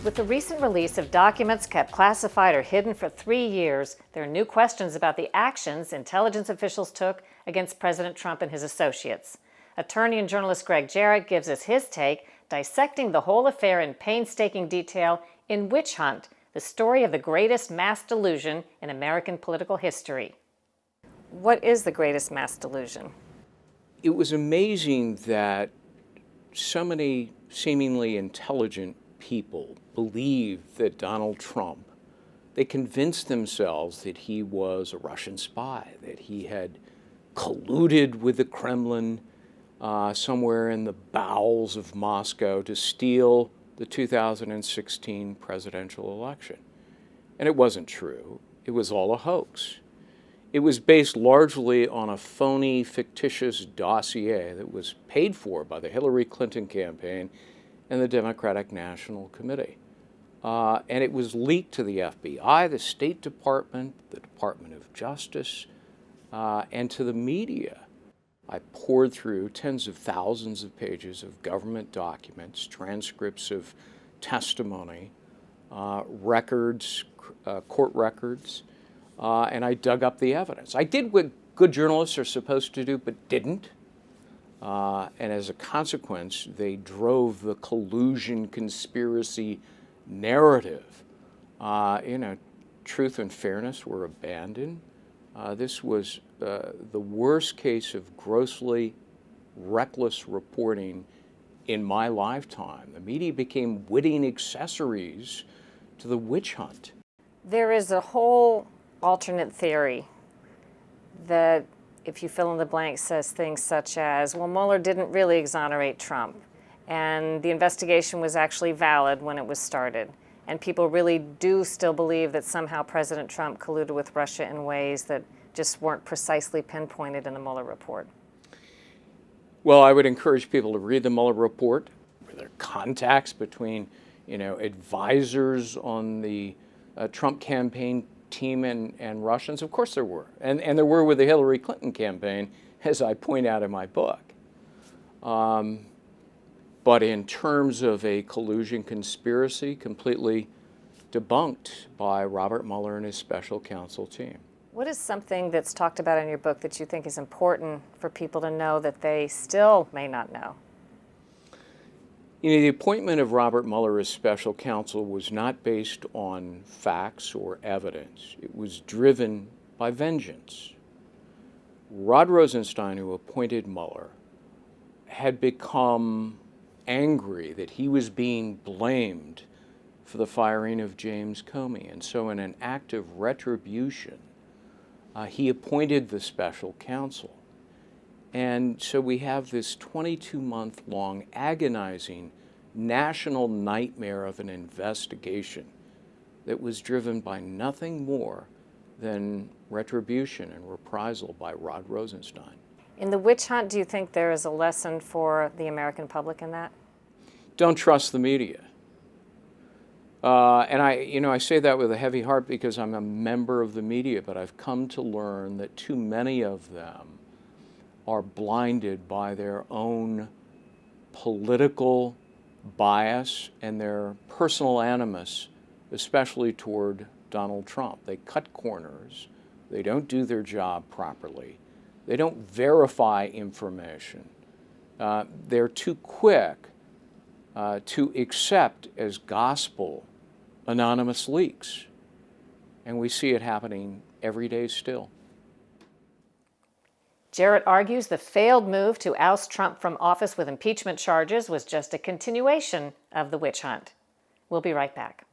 With the recent release of documents kept classified or hidden for 3 years, there are new questions about the actions intelligence officials took against President Trump and his associates. Attorney and journalist Gregg Jarrett gives us his take, dissecting the whole affair in painstaking detail in Witch Hunt, the story of the greatest mass delusion in American political history. What is the greatest mass delusion? It was amazing that so many seemingly intelligent people believed that Donald Trump, they convinced themselves that he was a Russian spy, that he had colluded with the Kremlin somewhere in the bowels of Moscow to steal the 2016 presidential election. And it wasn't true. It was all a hoax. It was based largely on a phony, fictitious dossier that was paid for by the Hillary Clinton campaign and the Democratic National Committee. And it was leaked to the FBI, the State Department, the Department of Justice, and to the media. I poured through tens of thousands of pages of government documents, transcripts of testimony, records, court records, and I dug up the evidence. I did what good journalists are supposed to do, but didn't. And as a consequence, they drove the collusion conspiracy narrative. Truth and fairness were abandoned. This was the worst case of grossly reckless reporting in my lifetime. The media became witting accessories to the witch hunt. There is a whole alternate theory that, if you fill in the blank, says things such as, well, Mueller didn't really exonerate Trump, and the investigation was actually valid when it was started. And people really do still believe that somehow President Trump colluded with Russia in ways that just weren't precisely pinpointed in the Mueller report. Well, I would encourage people to read the Mueller report. Were there contacts between, advisors on the Trump campaign team and Russians? Of course there were. And there were with the Hillary Clinton campaign, as I point out in my book. But in terms of a collusion conspiracy, completely debunked by Robert Mueller and his special counsel team. What is something that's talked about in your book that you think is important for people to know that they still may not know? The appointment of Robert Mueller as special counsel was not based on facts or evidence. It was driven by vengeance. Rod Rosenstein, who appointed Mueller, had become angry that he was being blamed for the firing of James Comey. And so in an act of retribution, he appointed the special counsel. And so we have this 22-month-long agonizing national nightmare of an investigation that was driven by nothing more than retribution and reprisal by Rod Rosenstein. In the witch hunt, do you think there is a lesson for the American public in that? Don't trust the media. And I say that with a heavy heart because I'm a member of the media, but I've come to learn that too many of them are blinded by their own political bias and their personal animus, especially toward Donald Trump. They cut corners. They don't do their job properly. They don't verify information. They're too quick to accept as gospel anonymous leaks. And we see it happening every day still. Jarrett argues the failed move to oust Trump from office with impeachment charges was just a continuation of the witch hunt. We'll be right back.